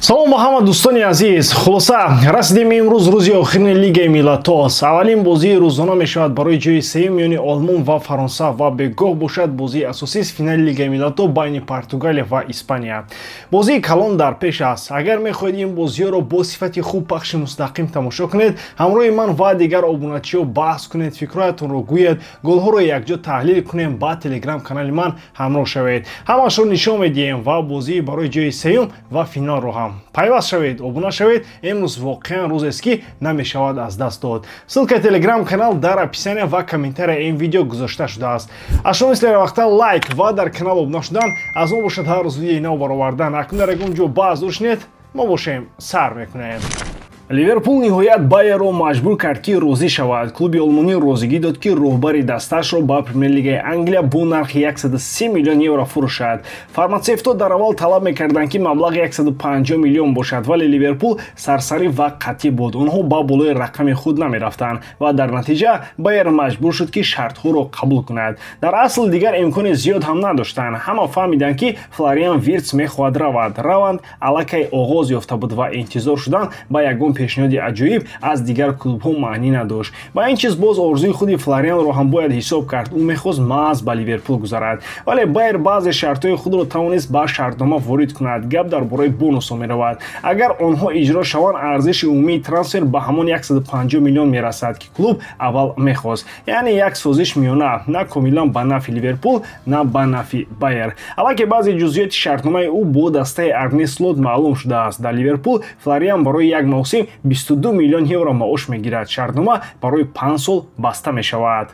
салом ба ҳама дӯстони азиз. хулоса расидем имрӯз рӯзи охирини лигаи миллатҳост. аввалин бозии рӯзона мешавад барои ҷои сеюм миёни олмон ва фаронса ва бегоҳ бошад бозии асосии финали лигаи миллатҳо байни Португалия ва Испания. Бозии калон дар пеш аст. агар мехоҳед ин бозиҳоро бо сифати хуб пахши мустақим тамошо кунед, ҳамроҳи ман ва дигар обуначиҳо баҳс кунед, фикрҳоятонро гӯед, голҳоро якҷо таҳлил кунем, ба телеграм канали ман ҳамроҳ шавед. ҳамашро нишон медиҳем ва бозии барои ҷои сеюм ва финалро ҳам. пайваст шавед, обуна шавед. имрӯз воқеан рӯзест ки намешавад аз даст дод. ссилкаи телеграм канал дар описание ва комментария ин видео гузошта шудааст. аз шумо мисли вақта лайк ва дар канал обуна шудан аз мо бошад ҳар рӯз видеои нав баровардан. акун дар ягон ҷо баъз душнед, мо бошем сар мекунем. ливерпул ниҳоят байерро маҷбур кард ки розӣ шавад. клуби олмонӣ розигӣ дод ки роҳбари дастаашро ба премер-лигаи Англия бо нархи 130 миллион евро фурӯшад. фарматсевто дар аввал талаб мекарданд ки маблағи 150 миллион бошад, вале ливерпул сарсарӣ ва қатъӣ буд. онҳо ба болои рақами худ намерафтанд ва дар натиҷа байер маҷбур шуд ки шартҳоро қабул кунад. дар асл дигар имкони зиёд ҳам надоштанд. ҳама фаҳмиданд ки Флориан Виртс мехоҳад раванд аллакай оғоз ёфта буд ва интизор шудан ба ягон пешниҳоди аҷоиб аз дигар клубҳо маънӣ надошт. ба ин чиз боз орзуи худи Флорианро ҳам бояд ҳисоб кард. ӯ мехост маҳз ба ливерпул гузарад, вале байер баъзе шартҳои худро тавонист ба шартнома ворид кунад. гап дар бораи бонусҳо меравад. агар онҳо иҷро шаванд, арзиши умумии трансфер ба ҳамон 150 миллион мерасад ки клуб аввал мехост. яъне як созиш миёна, на комилан ба нафи ливерпул, на ба нафи байер. аллакай баъзе ҷузъиёти шартномаи ӯ бо дастаи Арне Слот маълум шудааст. дар ливерпул Флориан барои як мавсим 22 миллион евро маош мегирад. шартнома барои 5 сол баста мешавад.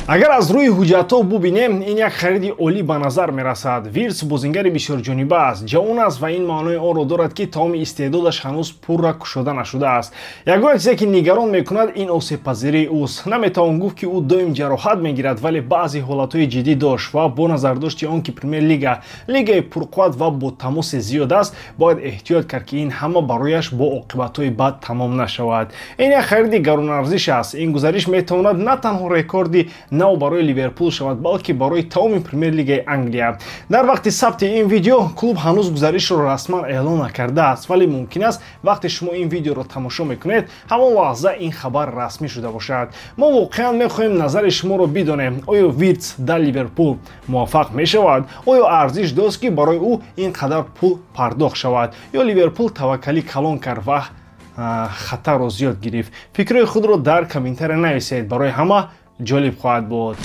агар аз рӯи ҳуҷҷатҳо бубинем, ин як хариди олӣ ба назар мерасад. Виртс бозингари бисёрҷониба аст, ҷавон аст ва ин маънои онро дорад ки тамоми истеъдодаш ҳанӯз пурра кушода нашудааст. ягона чизе ки нигарон мекунад, ин осебпазирии ӯст. наметавон гуфт ки ӯ доим ҷароҳат мегирад, вале баъзе ҳолатҳои ҷиддӣ дошт ва бо назардошти он ки премер-лига лигаи пурқувват ва бо тамоси зиёд аст, бояд эҳтиёт кард ки ин ҳама барояш бо оқибатҳои бад тамом нашавад. ин як хариди гаронарзиш аст. ин гузариш метавонад на танҳо рекорди нав барои ливерпул шавад, балки барои тамоми премер-лигаи Англия. дар вақти сабти ин видео клуб ҳанӯз гузаришро расман эълон накардааст, вале мумкин аст вақте шумо ин видеоро тамошо мекунед, ҳамон лаҳза ин хабар расмӣ шуда бошад. мо воқеан мехоҳем назари шуморо бидонем. оё Виртс дар ливерпул муваффақ мешавад? оё арзиш дост ки барои ӯ ин қадар пул пардохт шавад, ё ливерпул таваккалӣ калон кард ва хатарро зиёд гирифт? фикрҳои худро дар комментария нависед. барои ҳама ҷолиб хоҳад буд.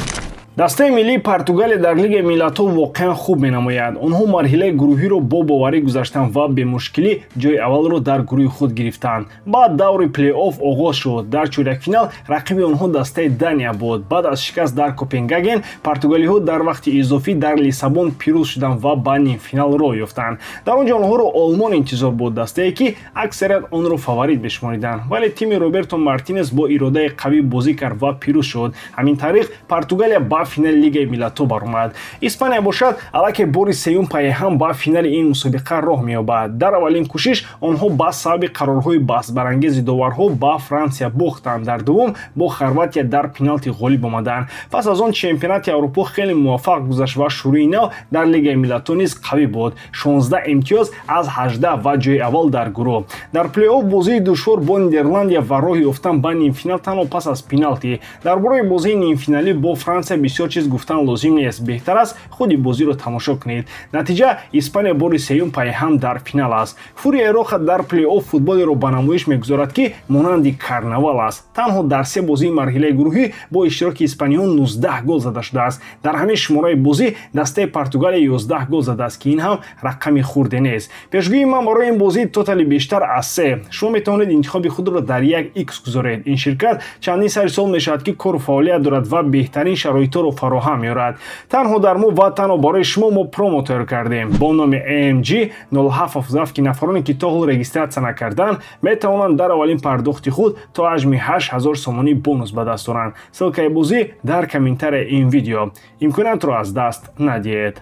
дастаи миллии Португалия дар лигаи миллатҳо воқеан хуб менамояд. онҳо марҳилаи гурӯҳиро бо боварӣ гузаштанд ва бемушкилӣ ҷои аввалро дар гурӯҳи худ гирифтанд. баъд даври плей-офф оғоз шуд. дар чоракфинал рақиби онҳо дастаи Дания буд. баъд аз шикаст дар Копенгаген, португалиҳо дар вақти изофӣ дар Лиссабон пирӯз шуданд ва ба нимфинал роҳ ёфтанд. дар он ҷо онҳоро Олмон интизор буд, дастае ки аксарият онро фаворит мешумориданд, вале тими Роберто Мартинес бо иродаи қавӣ бозӣ кард ва пирӯз шуд. ҳамин тариқ Португалия ба финали лигаи миллатҳо баромад. Испания бошад аллакай бори сеюм пайҳам ба финали ин мусобиқа роҳ меёбад. дар аввалин кӯшиш онҳо ба сабаби қарорҳои баҳсбарангези доварҳо ба Франсия бохтанд. дар дуввум бо Хорватия дар пеналти ғолиб омаданд. пас аз он чемпионати Аврупо хеле муваффақ гузашт ва шурӯи нав дар лигаи миллатҳо низ қавӣ буд. 16 имтиёз аз 18 ва ҷои аввал дар гурӯҳ. дар плей-офф бозии душвор бо Нидерландия ва роҳ ёфтан ба нимфинал танҳо пас аз пеналти. дар бораи бозии нимфиналӣ бо Франсия бисёр чиз гуфтан лозим нест. беҳтар аст худи бозиро тамошо кунед. натиҷа Испания бори сеюм пайҳам дар финал аст. фурия Роха дар плей-офф футболеро ба намоиш мегузорад ки монанди карнавал аст. танҳо дар се бозии марҳилаи гурӯҳӣ бо иштироки испаниён 19 гол зада шудааст. дар ҳамаи шумораи бозӣ дастаи Португалия 11 гол задааст ки ин ҳам рақами хурде нест. пешгӯии ман барои ин бозӣ тотали бештар аз 3. шумо метавонед интихоби худро дар 1x гузоред. ин ширкат чандин сари сол мешавад ки кору фаъолият дорад ва беҳтарин шароитҳоро фароҳам меорад. танҳо дар мо ва танҳо барои шумо мо промо тайёр кардем бо номи AMG 07 ки нафароне ки то ҳол регистратсия накарданд метавонанд дар аввалин пардохти худ то ҳаҷми 8000 сомонӣ бонус ба даст оранд. ссилкаи бозӣ дар комментарияи ин видео. имкониятро аз даст надиҳед.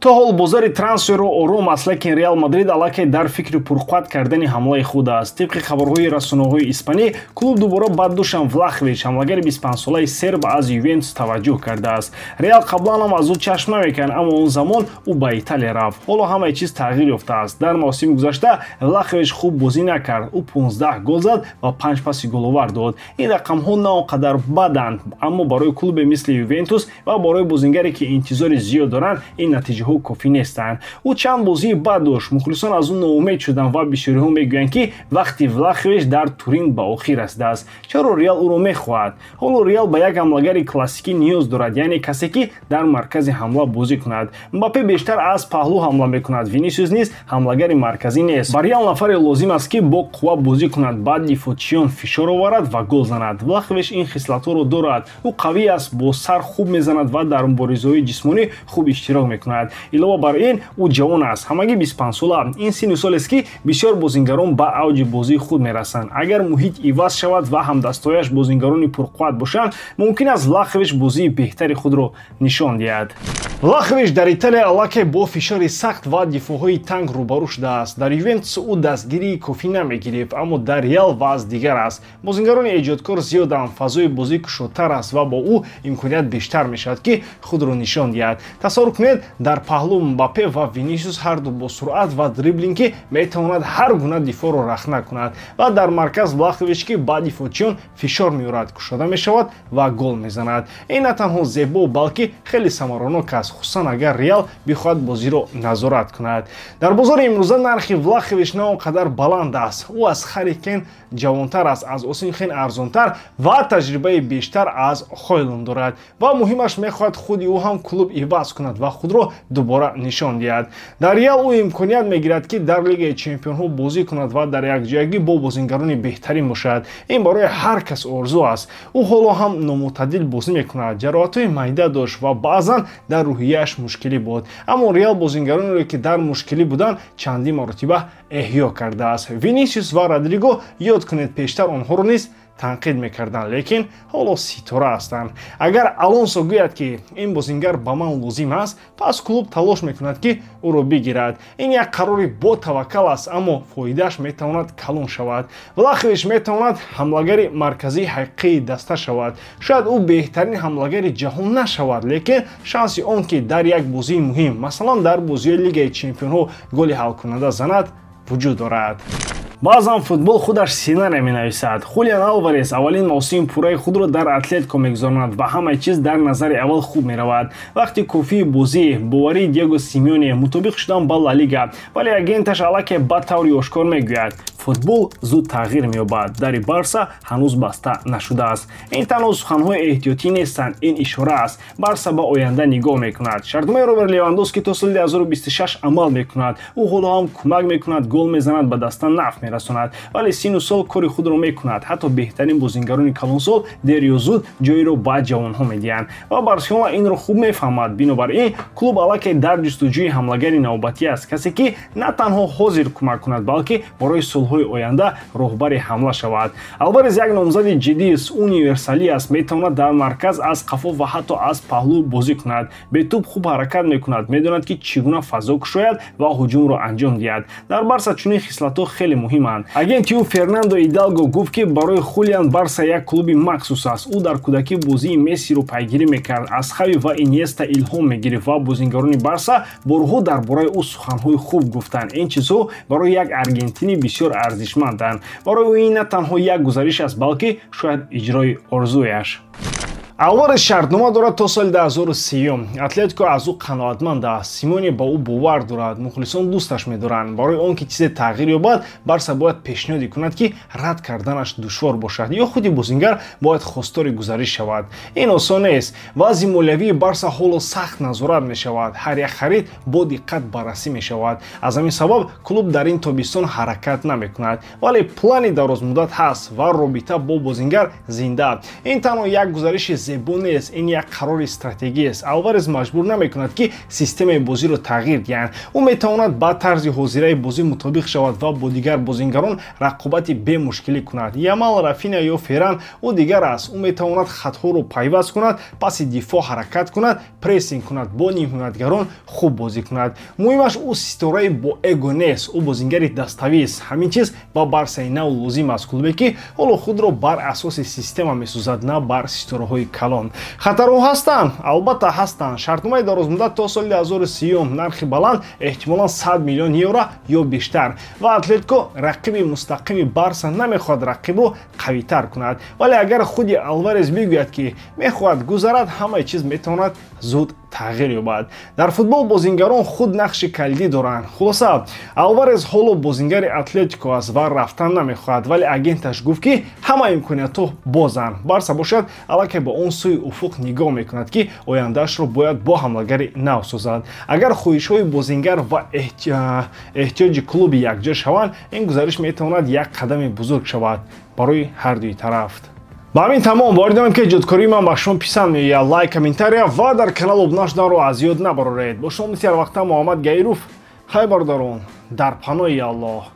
то ҳол бозори трансферро ором аст, лекин Реал Мадрид аллакай дар фикри пурқувват кардани ҳамлаи худ аст. Тибқи хабарҳои расонаҳои испанӣ, клуб дубора ба Душан Влахович, ҳамлагари 25-солаи серб аз Ювентус таваҷҷӯҳ кардааст. Реал қаблан ҳам аз ӯ чашм намекард, аммо он замон ӯ ба Италия рафт. Ҳоло ҳамаи чиз тағйир ёфтааст. Дар мавсими гузашта Влахович хуб бозӣ накард. Ӯ 15 гол зад ва 5 паси головар дод. Ин рақамҳо на он қадар баданд, аммо барои клубе мисли Ювентус ва барои бозингаре ки интизори зиёд доранд, ин натиҷаҳо кофӣ нестанд. Ӯ чанд бозии бад дошт. Мухлисон аз ӯ ноумед шуданд ва бисёриҳо мегӯянд ки вақти Влахович дар Турин ба охир расидааст. Чаро Реал ӯро мехоҳад? Ҳоло Реал ба як ҳамлагари классикӣ ниёз дорад, яъне касе ки дар маркази ҳамла бозӣ кунад. Мбаппе бештар аз паҳлӯ ҳамла мекунад. Винисиус низ ҳамлагари марказӣ нест. Ба Реал нафаре лозим аст ки бо қувва бозӣ кунад, баъд дифоъчиён фишор оварад ва гол занад. Влахович ин хислатҳоро дорад. Ӯ қавӣ аст, бо сар хуб мезанад ва дар муборизаҳои ҷисмонӣ хуб иштирок мекунад. Илова бар ин, ӯ ҷавон аст, ҳамагӣ 25 сола. Ин синни солест ки бисёр бозингарон ба авҷи бозии худ мерасанд. Агар муҳит иваз шавад ва ҳамдастояш бозингарони пурқувват бошанд, мумкин аст Влахович бозии беҳтари худро нишон диҳад. Влахович дар Италия аллакай бо фишори сахт ва дифоъҳои танг рӯбарӯ шудааст. Дар Ювентус ӯ дастгирии кофӣ намегирифт, аммо дар Реал вазъ дигар аст. Бозингарони эҷодкор зиёданд, фазои бозӣ кушодтар аст ва бо ӯ имконият бештар мешавад ки худро нишон диҳад. Тасаввур кунед, дар паҳлӯ Мбаппе ва Винисиус ҳарду бо суръат ва дриблинг метавонад ҳар гуна дифоъро рахна кунад ва дар марказ Влахович ки ба дифоъчиён фишор меорад, кушода мешавад ва гол мезанад. Ин на танҳо зебо, балки хеле самаронок аст, хусусан агар Реал бихоҳад бозиро назорат кунад. Дар бозори имрӯза нархи Влахович на он қадар баланд аст. ӯ аз Харикен ҷавонтар аст, аз Осимхен арзонтар ва таҷрибаи бештар аз Хойлунд дорад ва муҳимаш мехоҳад худи ӯ ҳам клуб иваз кунад ва худро дубора нишон диҳад. Дар Реал ӯ имконият мегирад ки дар Лигаи Чемпионҳо бозӣ кунад ва дар якҷоягӣ бо бозингарони беҳтарин бошад. Ин барои ҳар кас орзу аст. ӯ ҳоло ҳам номутаддил бозӣ мекунад, ҷароҳатҳои майда дошт ва баъзан дар рӯҳияаш мушкилӣ буд. Аммо Реал бозингаронеро ки дар мушкилӣ буданд чандин маротиба эҳё кардааст. Винисиус ва Родриго ёд кунед, пештар онҳоро низ танқид мекарданд, лекин ҳоло ситора ҳастанд. Агар Алонсо гӯяд ки ин бозингар ба ман лозим аст, пас клуб талош мекунад ки ӯро бигирад. Ин як қарори бо таваккал аст, аммо фоидааш метавонад калон шавад. Влахович метавонад ҳамлагари марказии ҳақиқии даста шавад. Шояд ӯ беҳтарин ҳамлагари ҷаҳон нашавад, лекин шанси он ки дар як бозии муҳим, масалан дар бозии Лигаи Чемпионҳо голи ҳалкунанда занад, вуҷуд дорад. Баъзан футбол худаш сина наменависад. Хулиан Алварес аввалин мавсими пурраи худро дар Атлетико мегузаронад ва ҳамаи чиз дар назари аввал хуб меравад. Вақти кофии бозӣ, боварии Диего Симеоне мутобиқ шудан ба Ла Лига, вале агенташ аллакай ба таври ошкор мегӯяд: футбол зуд тағйир меёбад. Дари Барса ҳанӯз баста нашудааст. Ин танҳо суханҳои эҳтиётӣ нестанд, ин ишора аст. Барса ба оянда нигоҳ мекунад. Шартномаи Роберт Левандовски то соли 2026 амал мекунад. ӯ ҳоло ҳам кӯмак мекунад, гол мезанад, ба даста наф расонад, вале сину сол кори худро мекунад. Ҳатто беҳтарин бозингарони калонсол дер ё зуд ҷойро ба ҷавонҳо медиҳанд ва Барселона инро хуб мефаҳмад. Бинобар ин клуб аллакай дар ҷустуҷӯи ҳамлагари навбатӣ аст, касе ки на танҳо ҳозир кӯмак кунад, балки барои солҳои оянда роҳбари ҳамла шавад. Алварес як номзади ҷиддӣ универсалӣ аст, метавонад дар марказ аз қафо ва ҳатто аз паҳлӯ бозӣ кунад. Бе тӯб хуб ҳаракат мекунад, медонад ки чӣ гуна фазо кушояд ва ҳуҷумро анҷом диҳад. Дар Барса чунин хислатҳо хеле муҳиманд. Агенти ӯ Фернандо Идалго гуфт ки барои Хулиан Барса як клуби махсус аст. ӯ дар кӯдакӣ бозии Мессиро пайгирӣ мекард, аз Хави ва Иньеста илҳом мегирифт ва бозингарони Барса борҳо дар бораи ӯ суханҳои хуб гуфтанд. Ин чизҳо барои як аргентинӣ бисёр арзишманданд. Барои ӯ ин на танҳо як гузариш аст, балки шояд иҷрои орзуяш. Алварес шартнома дорад то соли 2030. Атлетико аз ӯ қаноатманд аст. Симоне ба ӯ бовар дорад, мухлисон дӯсташ медоранд. Барои он ки чизе тағйир ёбад, Барса бояд пешниҳодӣ кунад ки рад карданаш душвор бошад ё худи бозингар бояд хостори гузариш шавад. Ин осон нест. вазъи молиявии Барса ҳоло сахт назорат мешавад. ҳар як харид бо диққат баррасӣ мешавад. аз ҳамин сабаб клуб дар ин тобистон ҳаракат намекунад, вале плани дарозмуддат ҳаст ва робита бо бозингар зинда. Ин танҳо як гузариши зебо нест, ин як қарори стратегиест. Алварес маҷбур намекунад ки системаи бозиро тағйир диҳанд. Ӯ метавонад ба тарзи ҳозираи бозӣ мутобиқ шавад ва бо дигар бозингарон рақобати бемушкилӣ кунад. Ямал, Рафиня ё Ферран ӯ дигар аст. Ӯ метавонад хатҳоро пайваст кунад, паси дифоъ ҳаракат кунад, прессинг кунад, бо нимҳунатгарон хуб бозӣ кунад. муҳимаш ӯ ситораи бо эго нест, ӯ бозингари даставист. ҳамин чиз ба Барсаи нав лозим аст, клубе ки ҳоло худро бар асоси система месӯзад, на бар ситораҳои калон. хатарҳо ҳастанд, албатта ҳастанд. шартномаи дарозмуддат то соли 2030, нархи баланд эҳтимолан 100 миллион евро ё бештар, ва Атлетико рақиби мустақими Барса намехоҳад рақибро қавитар кунад. вале агар худи Алварес бигӯяд ки мехоҳад гузарад, ҳамаи чиз метавонад зуд тағйир ёбад. дар футбол бозингарон худ нақши калидӣ доранд. хулоса, Алварес ҳоло бозингари Атлетико аст ва рафтан намехоҳад, вале агенташ гуфт ки ҳама имкониятҳо бозанд. Барса бошад аллакай ба он сӯи уфуқ нигоҳ мекунад ки ояндаашро бояд бо ҳамлагари нав созад. агар хоҳишҳои бозингар ва эҳтиёҷи клуби якҷо шаванд, ин гузариш метавонад як қадами бузург шавад барои ҳардуи тараф. ба ҳамин тамом воридам ки ҷодкории ман ба шумо писанд меояд. лайк, комментария ва дар канал обуна шуданро аз ёд набароред. бо шумо мисли ҳар вақта Муҳаммад Гайруф. хайбардарон дар паноҳи Аллоҳ.